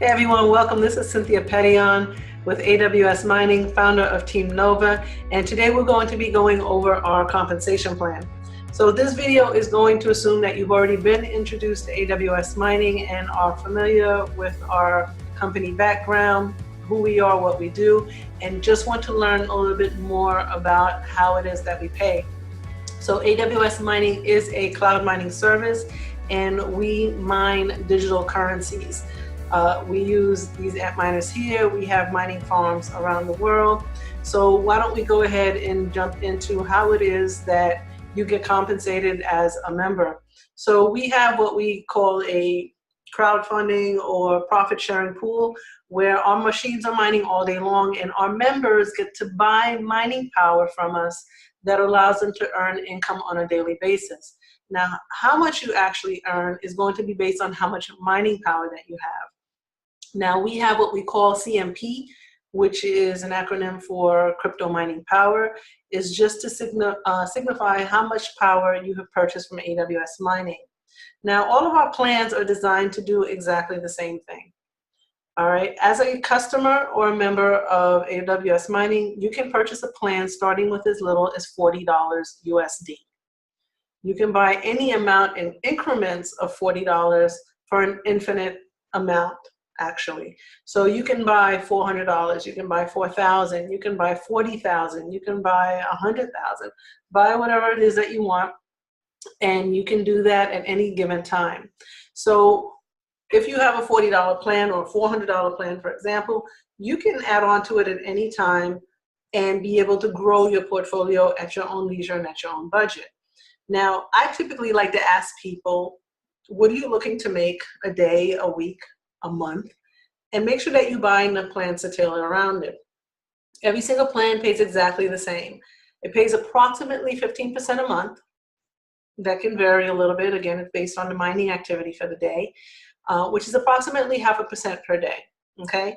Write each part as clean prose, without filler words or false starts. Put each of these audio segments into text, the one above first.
Hey everyone, welcome. This is Cynthia Pettion with AWS Mining, founder of Team Nova, and today we're going to be going over our compensation plan. So this video is going to assume that you've already been introduced to AWS Mining and are familiar with our company background, who we are, what we do, and just want to learn a little bit more about how it is that we pay. So AWS Mining is a cloud mining service, and we mine digital currencies. We use these app miners here. We have mining farms around the world. So why don't we go ahead and jump into how it is that you get compensated as a member. So we have what we call a crowdfunding or profit sharing pool where our machines are mining all day long and our members get to buy mining power from us that allows them to earn income on a daily basis. Now, how much you actually earn is going to be based on how much mining power that you have. Now, we have what we call CMP, which is an acronym for crypto mining power, is just to signify how much power you have purchased from AWS Mining. Now, all of our plans are designed to do exactly the same thing. All right, as a customer or a member of AWS Mining, you can purchase a plan starting with as little as $40 USD. You can buy any amount in increments of $40 for an infinite amount, actually. So you can buy $400, you can buy $4,000, you can buy $40,000, you can buy $100,000, buy whatever it is that you want, and you can do that at any given time. So if you have a $40 plan or a $400 plan, for example, you can add on to it at any time and be able to grow your portfolio at your own leisure and at your own budget. Now, I typically like to ask people, what are you looking to make a day, a week, a month? And make sure that you're buying the plans to tailor around it. Every single plan pays exactly the same. It pays approximately 15% a month. That can vary a little bit. Again, it's based on the mining activity for the day, which is approximately 0.5% per day, okay?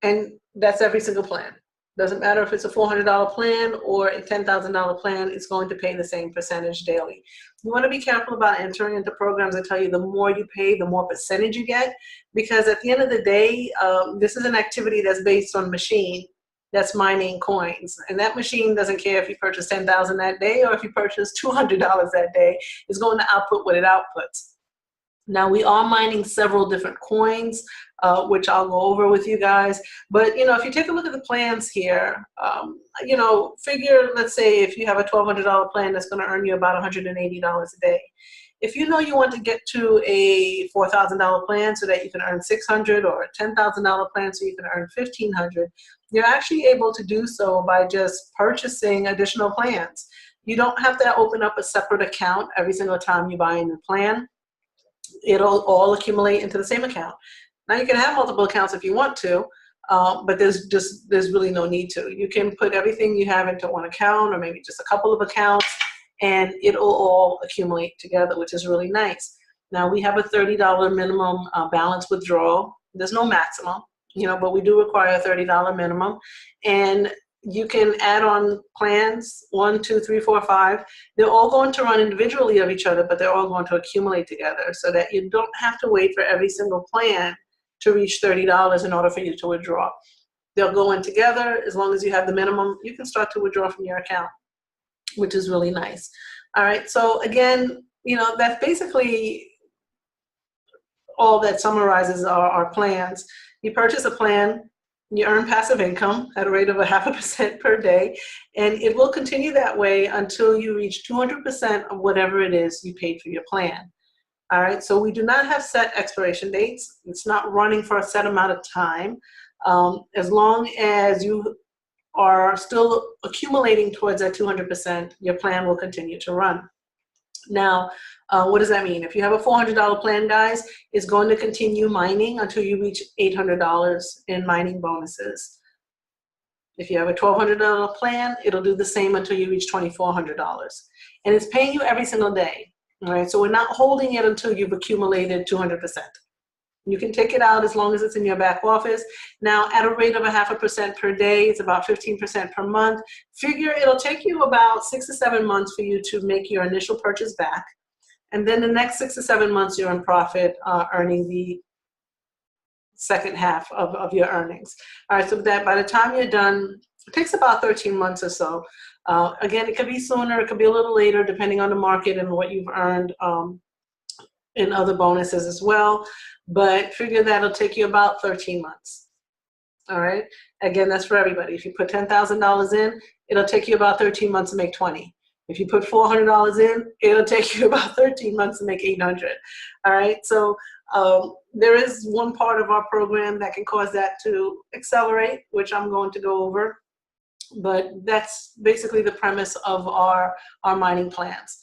And that's every single plan. Doesn't matter if it's a $400 plan or a $10,000 plan, it's going to pay the same percentage daily. You want to be careful about entering into programs that tell you the more you pay, the more percentage you get, because at the end of the day, this is an activity that's based on machine that's mining coins. And that machine doesn't care if you purchase 10,000 that day or if you purchase $200 that day, it's going to output what it outputs. Now, we are mining several different coins, which I'll go over with you guys. But, if you take a look at the plans here, figure, let's say if you have a $1,200 plan that's going to earn you about $180 a day. If you know you want to get to a $4,000 plan so that you can earn $600 or a $10,000 plan so you can earn $1,500, you're actually able to do so by just purchasing additional plans. You don't have to open up a separate account every single time you buy a new plan. It'll all accumulate into the same account. Now you can have multiple accounts if you want to, but there's really no need to. You can put everything you have into one account or maybe just a couple of accounts and it'll all accumulate together, which is really nice. Now we have a $30 minimum balance withdrawal. There's no maximum, but we do require a $30 minimum. And you can add on plans, 1, 2, 3, 4, 5. They're all going to run individually of each other, but they're all going to accumulate together so that you don't have to wait for every single plan to reach $30 in order for you to withdraw. They'll go in together. As long as you have the minimum, you can start to withdraw from your account, which is really nice. All right, so again, that's basically all that summarizes our plans. You purchase a plan, you earn passive income at a rate of 0.5% per day, and it will continue that way until you reach 200% of whatever it is you paid for your plan. All right, so we do not have set expiration dates. It's not running for a set amount of time. As long as you are still accumulating towards that 200%, your plan will continue to run. Now, what does that mean? If you have a $400 plan, guys, it's going to continue mining until you reach $800 in mining bonuses. If you have a $1,200 plan, it'll do the same until you reach $2,400. And it's paying you every single day, all right? So we're not holding it until you've accumulated 200%. You can take it out as long as it's in your back office. Now, at a rate of 0.5% per day, it's about 15% per month. Figure it'll take you about 6 to 7 months for you to make your initial purchase back. And then the next 6 to 7 months, you're in profit, earning the second half of your earnings. All right, so that by the time you're done, it takes about 13 months or so. Again, it could be sooner, it could be a little later, depending on the market and what you've earned in other bonuses as well. But figure that'll take you about 13 months. All right. Again, that's for everybody. If you put $10,000 in, it'll take you about 13 months to make 20. If you put $400 in, it'll take you about 13 months to make 800. All right. So there is one part of our program that can cause that to accelerate, which I'm going to go over. But that's basically the premise of our mining plans.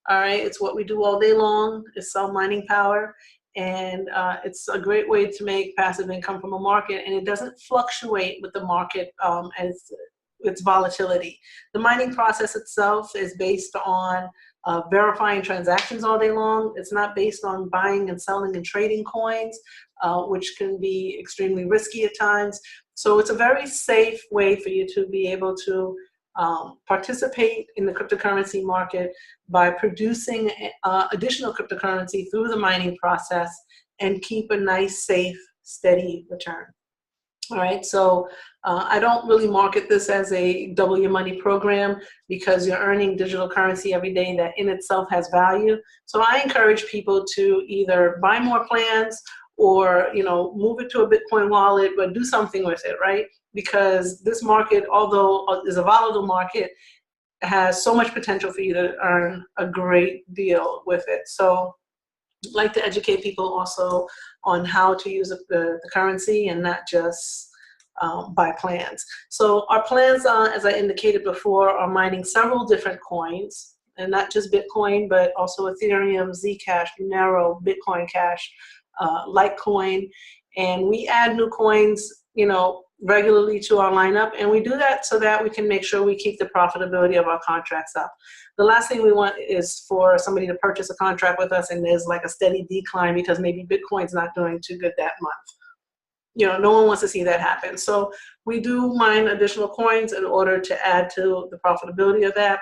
All right, it's what we do all day long, is sell mining power, and it's a great way to make passive income from a market, and it doesn't fluctuate with the market as its volatility. The mining process itself is based on verifying transactions all day long. It's not based on buying and selling and trading coins, which can be extremely risky at times. So it's a very safe way for you to be able to participate in the cryptocurrency market by producing additional cryptocurrency through the mining process and keep a nice, safe, steady return. All right, so I don't really market this as a double your money program because you're earning digital currency every day that in itself has value. So I encourage people to either buy more plans or, you know, move it to a Bitcoin wallet, but do something with it, right? Because this market, although is a volatile market, has so much potential for you to earn a great deal with it. So I'd like to educate people also on how to use the currency and not just buy plans. So our plans, as I indicated before, are mining several different coins, and not just Bitcoin, but also Ethereum, Zcash, Monero, Bitcoin Cash, Litecoin, and we add new coins, you know, regularly to our lineup, and we do that so that we can make sure we keep the profitability of our contracts up. The last thing we want is for somebody to purchase a contract with us and there's like a steady decline because maybe Bitcoin's not doing too good that month. You know, no one wants to see that happen. So we do mine additional coins in order to add to the profitability of that.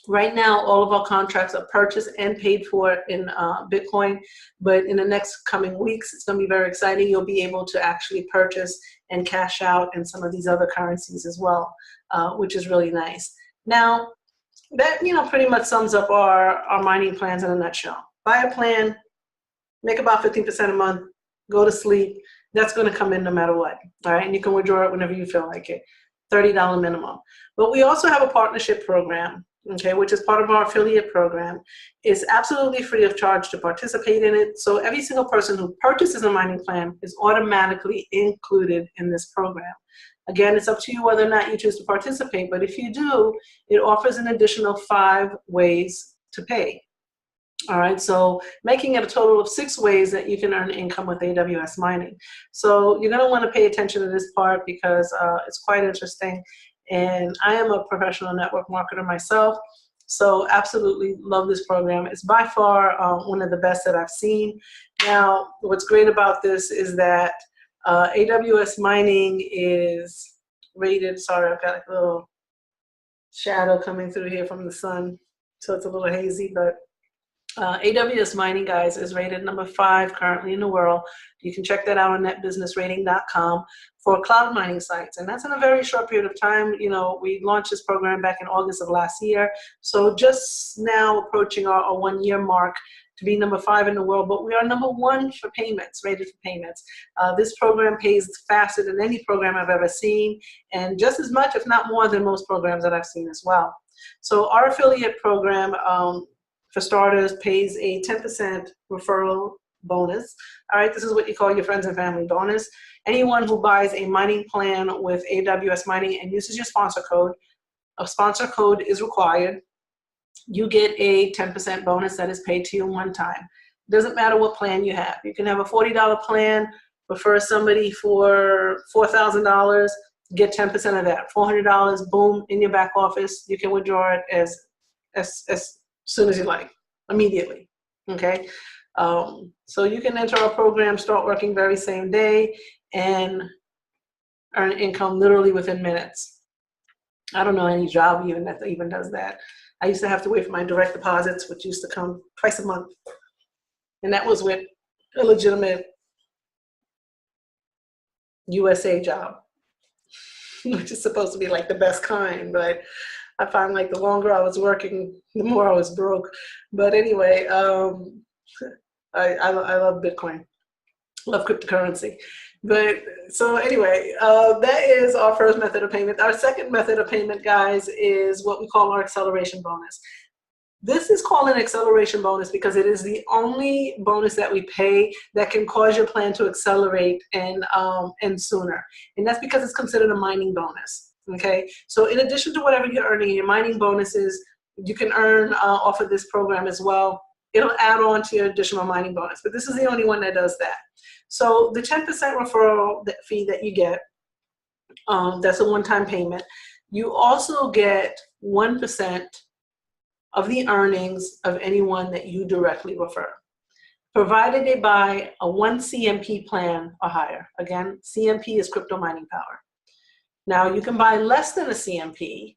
Right now, all of our contracts are purchased and paid for in Bitcoin, but in the next coming weeks, it's going to be very exciting. You'll be able to actually purchase and cash out in some of these other currencies as well, which is really nice. Now, that, you know, pretty much sums up our mining plans in a nutshell. Buy a plan, make about 15% a month, go to sleep. That's going to come in no matter what, all right? And you can withdraw it whenever you feel like it, $30 minimum. But we also have a partnership program, okay, which is part of our affiliate program. It's absolutely free of charge to participate in it. So every single person who purchases a mining plan is automatically included in this program. Again, it's up to you whether or not you choose to participate, but if you do, it offers an additional 5 ways to pay. All right, so making it a total of 6 ways that you can earn income with AWS Mining. So you're going to want to pay attention to this part because it's quite interesting. And I am a professional network marketer myself, so absolutely love this program. It's by far one of the best that I've seen. Now, what's great about this is that AWS Mining is rated, sorry, I've got a little shadow coming through here from the sun, so it's a little hazy, but AWS Mining, guys, is rated number 5 currently in the world. You can check that out on netbusinessrating.com for cloud mining sites. And that's in a very short period of time. You know, we launched this program back in August of last year. So just now approaching our 1-year mark to be number 5 in the world, but we are number 1 for payments, rated for payments. This program pays faster than any program I've ever seen, and just as much, if not more, than most programs that I've seen as well. So our affiliate program, for starters, pays a 10% referral bonus. All right, this is what you call your friends and family bonus. Anyone who buys a mining plan with AWS Mining and uses your sponsor code, a sponsor code is required, you get a 10% bonus that is paid to you one time. Doesn't matter what plan you have. You can have a $40 plan, refer somebody for $4,000, get 10% of that. $400, boom, in your back office. You can withdraw it as soon as you like, immediately, okay? So you can enter our program, start working very same day, and earn income literally within minutes. I don't know any job even that even does that. I used to have to wait for my direct deposits, which used to come twice a month, and that was with illegitimate USA job, which is supposed to be like the best kind, but I find like the longer I was working, the more I was broke. But anyway, I love Bitcoin, love cryptocurrency. But so anyway, that is our first method of payment. Our second method of payment, guys, is what we call our acceleration bonus. This is called an acceleration bonus because it is the only bonus that we pay that can cause your plan to accelerate and sooner. And that's because it's considered a mining bonus, okay? So in addition to whatever you're earning in your mining bonuses, you can earn off of this program as well. It'll add on to your additional mining bonus, but this is the only one that does that. So the 10% referral fee that you get, that's a one-time payment. You also get 1% of the earnings of anyone that you directly refer, provided they buy a 1 CMP plan or higher. Again, CMP is crypto mining power. Now, you can buy less than a CMP,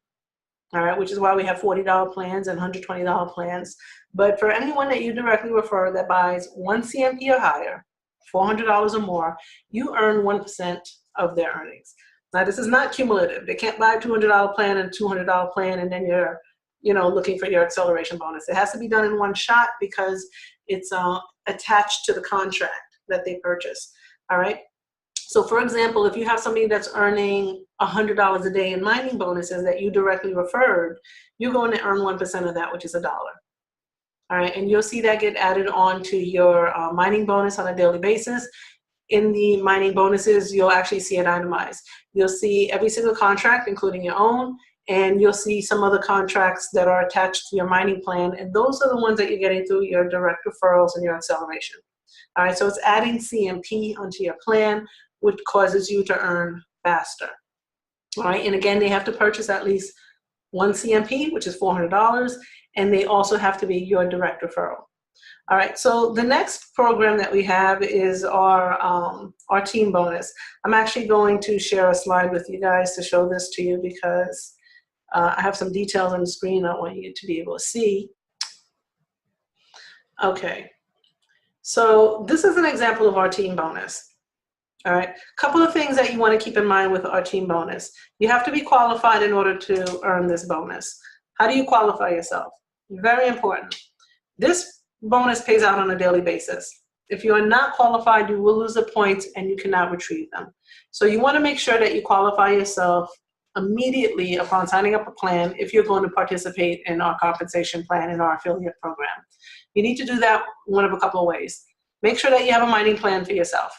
all right, which is why we have $40 plans and $120 plans. But for anyone that you directly refer that buys 1 CMP or higher, $400 or more, you earn 1% of their earnings. Now, this is not cumulative. They can't buy a $200 plan and $200 plan and then you're looking for your acceleration bonus. It has to be done in one shot because it's attached to the contract that they purchase, all right? So for example, if you have somebody that's earning $100 a day in mining bonuses that you directly referred, you're going to earn 1% of that, which is $1. All right, and you'll see that get added on to your mining bonus on a daily basis. In the mining bonuses, you'll actually see it itemized. You'll see every single contract, including your own, and you'll see some other contracts that are attached to your mining plan, and those are the ones that you're getting through your direct referrals and your acceleration. All right, so it's adding CMP onto your plan, which causes you to earn faster. All right, and again, they have to purchase at least 1 CMP, which is $400, and they also have to be your direct referral. All right, so the next program that we have is our team bonus. I'm actually going to share a slide with you guys to show this to you because I have some details on the screen I want you to be able to see. Okay, so this is an example of our team bonus. All right, a couple of things that you want to keep in mind with our team bonus. You have to be qualified in order to earn this bonus. How do you qualify yourself? Very important. This bonus pays out on a daily basis. If you are not qualified, you will lose the points and you cannot retrieve them. So you want to make sure that you qualify yourself immediately upon signing up a plan if you're going to participate in our compensation plan in our affiliate program. You need to do that one of a couple of ways. Make sure that you have a mining plan for yourself.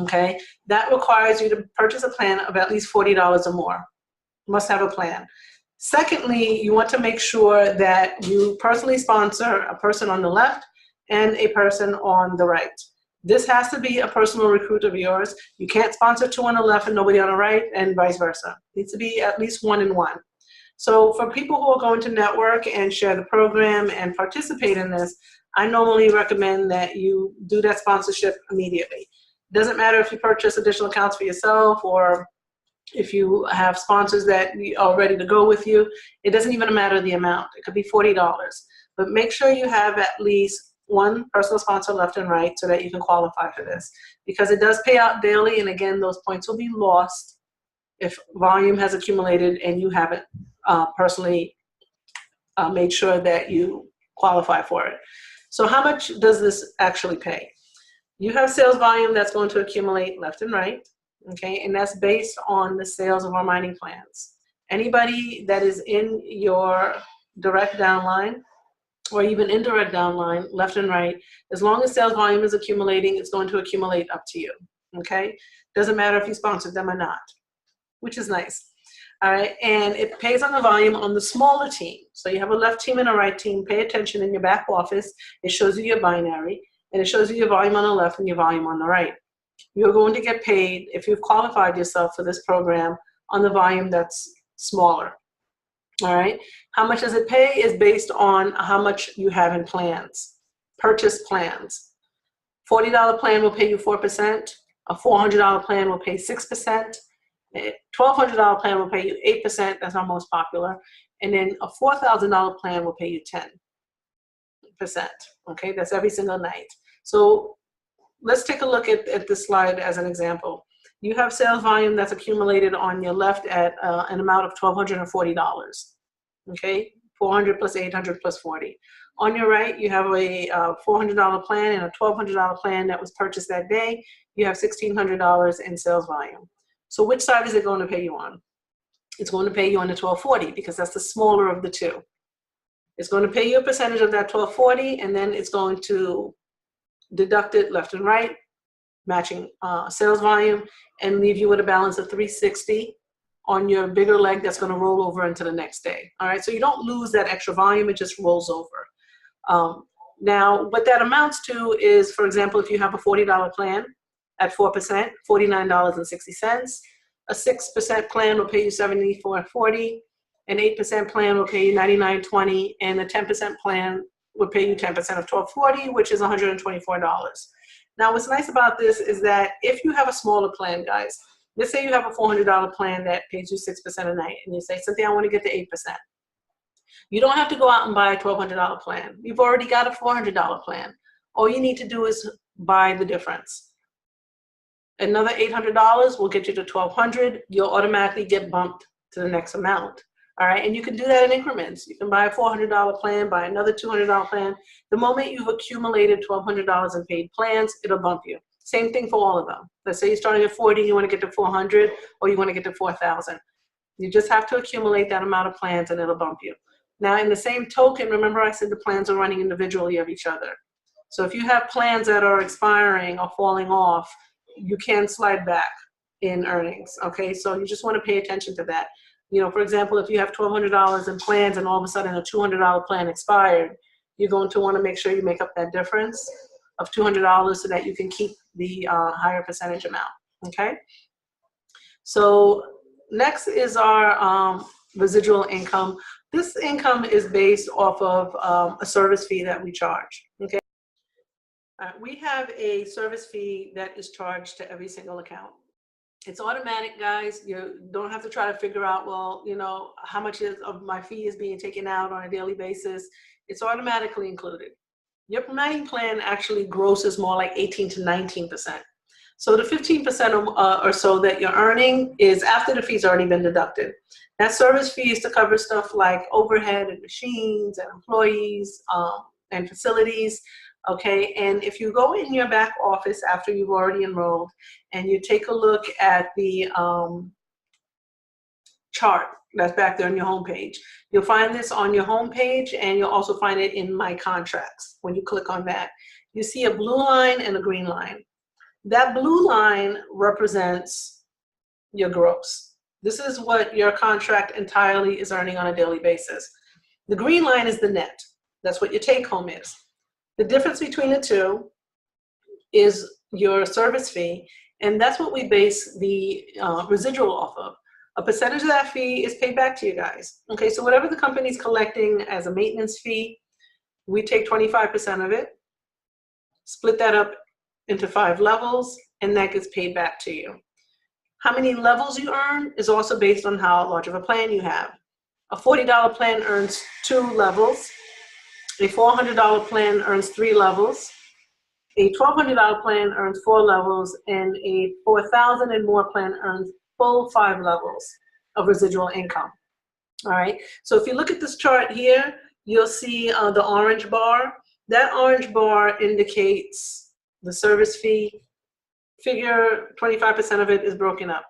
Okay, that requires you to purchase a plan of at least $40 or more. You must have a plan. Secondly, you want to make sure that you personally sponsor a person on the left and a person on the right. This has to be a personal recruit of yours. You can't sponsor 2 on the left and nobody on the right, and vice versa. It needs to be at least 1 and 1. So for people who are going to network and share the program and participate in this, I normally recommend that you do that sponsorship immediately. It doesn't matter if you purchase additional accounts for yourself or if you have sponsors that are ready to go with you. It doesn't even matter the amount. It could be $40. But make sure you have at least 1 personal sponsor left and right so that you can qualify for this, because it does pay out daily, and again, those points will be lost if volume has accumulated and you haven't personally made sure that you qualify for it. So how much does this actually pay? You have sales volume that's going to accumulate left and right, okay, and that's based on the sales of our mining plans. Anybody that is in your direct downline or even indirect downline, left and right, as long as sales volume is accumulating, it's going to accumulate up to you, okay? Doesn't matter if you sponsored them or not, which is nice, all right? And it pays on the volume on the smaller team. So you have a left team and a right team. Pay attention in your back office. It shows you your binary, and it shows you your volume on the left and your volume on the right. You're going to get paid if you've qualified yourself for this program on the volume that's smaller. All right, how much does it pay is based on how much you have in plans, purchase plans. $40 plan will pay you 4%, a $400 plan will pay 6%, a $1,200 plan will pay you 8%, that's our most popular, and then a $4,000 plan will pay you 10%, okay, that's every single night. So let's take a look at this slide as an example. you have sales volume that's accumulated on your left at an amount of $1,240. Okay, 400 plus 800 plus 40. On your right, you have a $400 plan and a $1,200 plan that was purchased that day. You have $1,600 in sales volume. So which side is it going to pay you on? It's going to pay you on the 1240 because that's the smaller of the two. It's going to pay you a percentage of that 1240, and then it's going to deduct it left and right, matching sales volume, and leave you with a balance of 360 on your bigger leg that's going to roll over into the next day. All right, so you don't lose that extra volume, it just rolls over. Now, what that amounts to is, for example, if you have a $40 plan at 4%, $49.60. A 6% plan will pay you $74.40. An 8% plan will pay you $99.20, and a 10% plan will pay you 10% of $12.40, which is $124. Now, what's nice about this is that if you have a smaller plan, guys, let's say you have a $400 plan that pays you 6% a night, and you say, Cynthia, I want to get the 8%. You don't have to go out and buy a $1,200 plan. You've already got a $400 plan. All you need to do is buy the difference. Another $800 will get you to $1,200. You'll automatically get bumped to the next amount. All right, and you can do that in increments. You can buy a $400 plan, buy another $200 plan. The moment you've accumulated $1,200 in paid plans, it'll bump you. Same thing for all of them. Let's say you're starting at 40, you want to get to 400, or you want to get to 4,000. You just have to accumulate that amount of plans, and it'll bump you. Now, in the same token, remember I said the plans are running individually of each other. So if you have plans that are expiring or falling off, you can slide back in earnings, okay? So you just want to pay attention to that. You know, for example, if you have $1,200 in plans and all of a sudden a $200 plan expired, you're going to want to make sure you make up that difference of $200 so that you can keep the higher percentage amount, okay? So next is our residual income. This income is based off of a service fee that we charge, okay? We have a service fee that is charged to every single account. It's automatic, guys. You don't have to try to figure out, well, you know, how much of my fee is being taken out on a daily basis. It's automatically included. Your mining plan actually grosses more like 18 to 19%. So the 15% or so that you're earning is after the fee's already been deducted. That service fee is to cover stuff like overhead and machines and employees and facilities. Okay, and if you go in your back office after you've already enrolled and you take a look at the chart that's back there on your homepage, you'll find this on your homepage, and you'll also find it in My Contracts. When you click on that, you see a blue line and a green line. That blue line represents your gross. This is what your contract entirely is earning on a daily basis. The green line is the net. That's what your take home is. The difference between the two is your service fee, and that's what we base the residual off of. A percentage of that fee is paid back to you guys. Okay, so whatever the company's collecting as a maintenance fee, we take 25% of it, split that up into 5 levels, and that gets paid back to you. How many levels you earn is also based on how large of a plan you have. A $40 plan earns 2 levels. A $400 plan earns 3 levels. A $1,200 plan earns 4 levels, and a $4,000 and more plan earns full 5 levels of residual income. All right, so if you look at this chart here, you'll see the orange bar. That orange bar indicates the service fee. Figure 25% of it is broken up.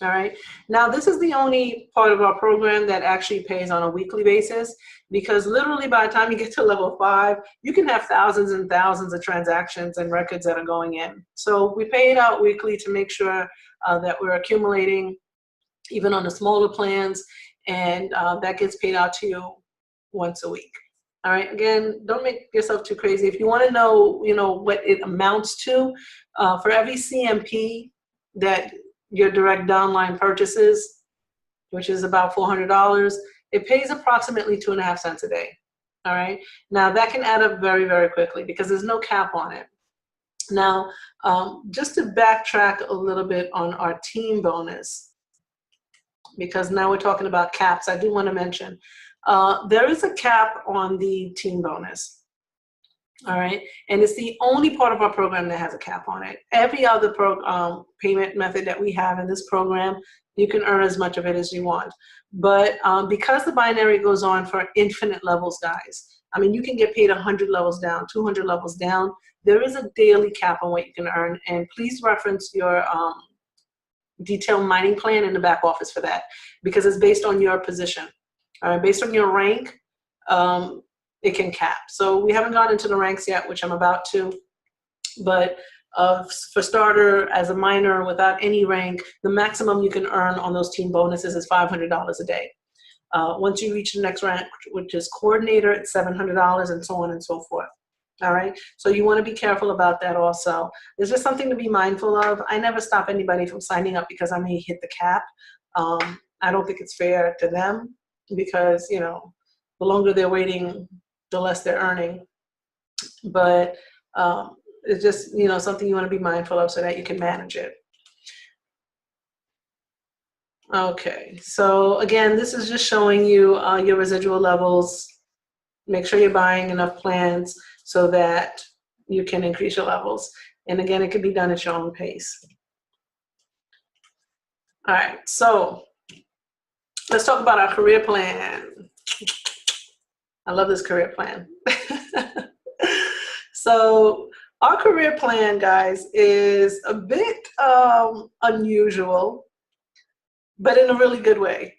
All right, now this is the only part of our program that actually pays on a weekly basis, because literally by the time you get to level 5, you can have thousands and thousands of transactions and records that are going in. So we pay it out weekly to make sure that we're accumulating even on the smaller plans, and that gets paid out to you once a week. All right, again, don't make yourself too crazy. If you want to know, what it amounts to, for every CMP that your direct downline purchases, which is about $400, it pays approximately 2.5 cents a day. All right, now that can add up very, very quickly because there's no cap on it. Now, just to backtrack a little bit on our team bonus, because now we're talking about caps, I do want to mention there is a cap on the team bonus. All right, and it's the only part of our program that has a cap on it. Every other payment method that we have in this program, you can earn as much of it as you want. But because the binary goes on for infinite levels, guys, I mean, you can get paid 100 levels down, 200 levels down. There is a daily cap on what you can earn, and please reference your detailed mining plan in the back office for that, because it's based on your position. All right, based on your rank, it can cap. So we haven't gotten into the ranks yet, which I'm about to, but for starter, as a miner without any rank, the maximum you can earn on those team bonuses is $500 a day. Once you reach the next rank, which is coordinator, it's $700, and so on and so forth. All right, so you want to be careful about that also. There's just something to be mindful of. I never stop anybody from signing up because I may hit the cap. I don't think it's fair to them, because, you know, the longer they're waiting, the less they're earning. But it's just, you know, something you want to be mindful of so that you can manage it. Okay, so again, this is just showing you your residual levels. Make sure you're buying enough plans so that you can increase your levels. And again, it can be done at your own pace. All right, so let's talk about our career plan. I love this career plan. So our career plan, guys, is a bit unusual, but in a really good way.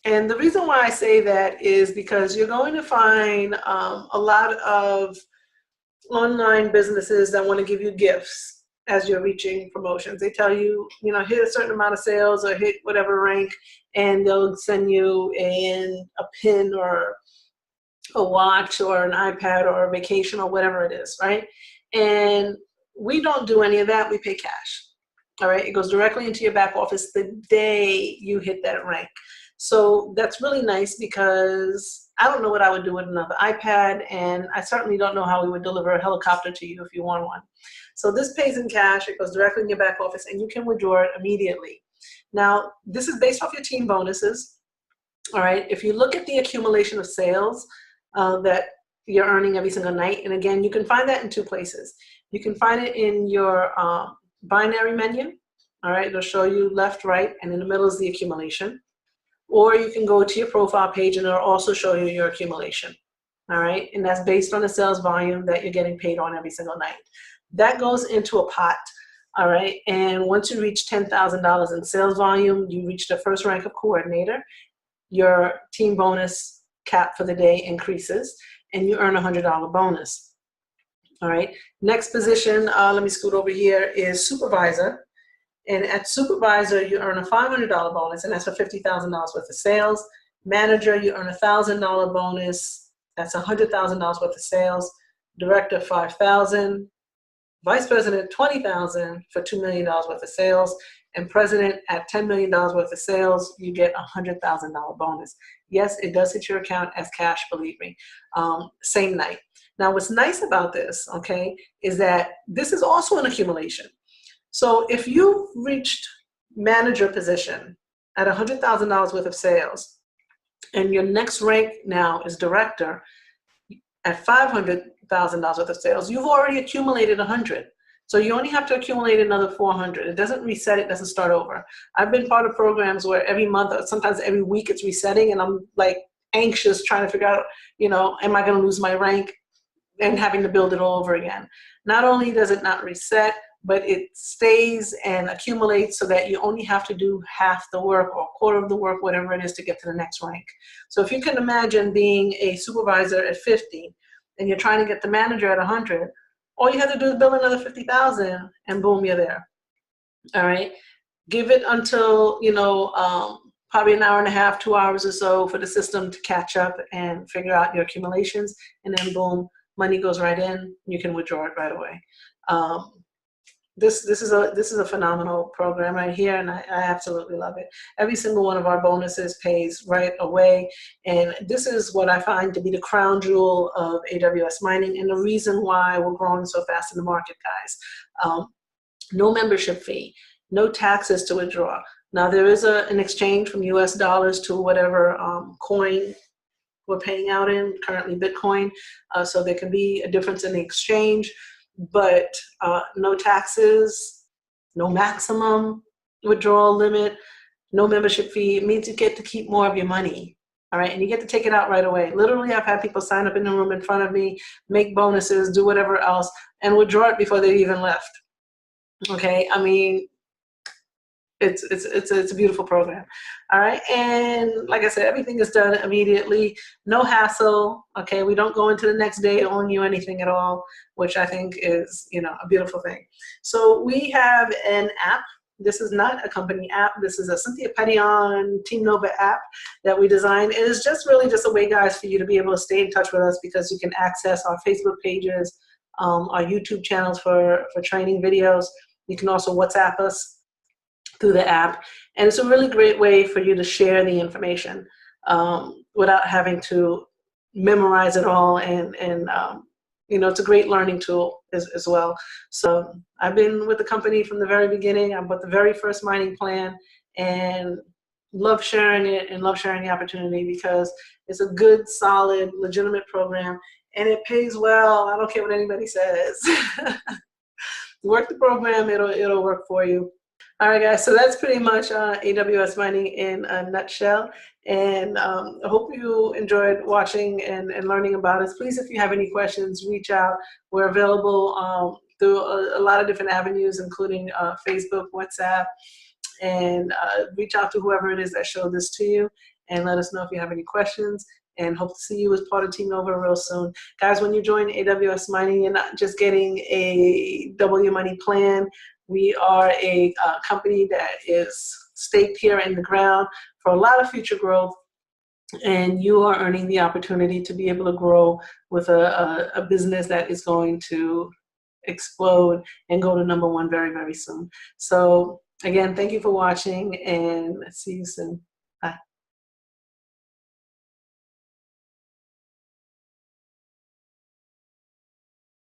And the reason why I say that is because you're going to find a lot of online businesses that want to give you gifts as you're reaching promotions. They tell you, you know, hit a certain amount of sales or hit whatever rank, and they'll send you a pin or a watch or an iPad or a vacation or whatever it is, right? And we don't do any of that. We pay cash. All right, it goes directly into your back office the day you hit that rank. So that's really nice, because I don't know what I would do with another iPad, and I certainly don't know how we would deliver a helicopter to you if you want one. So this pays in cash, it goes directly in your back office, and you can withdraw it immediately. Now, this is based off your team bonuses. All right, if you look at the accumulation of sales that you're earning every single night, and again, you can find that in two places. You can find it in your binary menu. All right, it'll show you left, right, and in the middle is the accumulation. Or you can go to your profile page and it'll also show you your accumulation. All right, and that's based on the sales volume that you're getting paid on every single night. That goes into a pot. All right, and once you reach $10,000 in sales volume, you reach the first rank of coordinator, your team bonus cap for the day increases, and you earn a $100 bonus. All right, next position, let me scoot over here, is supervisor. And at supervisor, you earn a $500 bonus, and that's for $50,000 worth of sales. Manager, you earn a $1,000 bonus. That's $100,000 worth of sales. Director, $5,000. Vice president, $20,000 for $2 million worth of sales. And president, at $10 million worth of sales, you get a $100,000 bonus. Yes, it does hit your account as cash, believe me, same night. Now, what's nice about this, okay, is that this is also an accumulation. So if you've reached manager position at $100,000 worth of sales, and your next rank now is director at $500,000 worth of sales, you've already accumulated 100. So you only have to accumulate another 400. It doesn't reset, it doesn't start over. I've been part of programs where every month or sometimes every week it's resetting, and I'm like anxious trying to figure out, you know, am I going to lose my rank, and having to build it all over again. Not only does it not reset, but it stays and accumulates so that you only have to do half the work or a quarter of the work, whatever it is, to get to the next rank. So if you can imagine being a supervisor at 50 and you're trying to get the manager at 100, all you have to do is bill another 50,000 and boom, you're there. All right. Give it until, you know, probably an hour and a half, 2 hours or so for the system to catch up and figure out your accumulations, and then boom, money goes right in. You can withdraw it right away. This is a phenomenal program right here, and I absolutely love it. Every single one of our bonuses pays right away, and this is what I find to be the crown jewel of AWS Mining, and the reason why we're growing so fast in the market, guys. No membership fee, no taxes to withdraw. Now there is an exchange from US dollars to whatever coin we're paying out in, currently Bitcoin. So there can be a difference in the exchange, but no taxes, no maximum withdrawal limit, no membership fee. It means you get to keep more of your money. All right, and you get to take it out right away. Literally, I've had people sign up in the room in front of me, make bonuses, do whatever else, and withdraw it before they even left. Okay, I mean, it's a beautiful program. All right, and like I said, everything is done immediately, no hassle. Okay, we don't go into the next day on you anything at all, which I think is, you know, a beautiful thing. So we have an app. This is not a company app. This is a Cynthia Petion Team Nova app that we designed. It is just really just a way, guys, for you to be able to stay in touch with us, because you can access our Facebook pages, our YouTube channels for training videos. You can also WhatsApp us through the app. And it's a really great way for you to share the information without having to memorize it all. And you know, it's a great learning tool as well. So I've been with the company from the very beginning. I bought the very first mining plan and love sharing it and love sharing the opportunity, because it's a good, solid, legitimate program, and it pays well. I don't care what anybody says. Work the program, it'll work for you. All right, guys, so that's pretty much AWS Mining in a nutshell. And I hope you enjoyed watching and learning about us. Please, if you have any questions, reach out. We're available through a lot of different avenues, including Facebook, WhatsApp, and reach out to whoever it is that showed this to you, and let us know if you have any questions. And hope to see you as part of Team Nova real soon. Guys, when you join AWS Mining, you're not just getting a double your money plan. We are a company that is staked here in the ground for a lot of future growth, and you are earning the opportunity to be able to grow with a business that is going to explode and go to #1 very, very soon. So again, thank you for watching, and see you soon.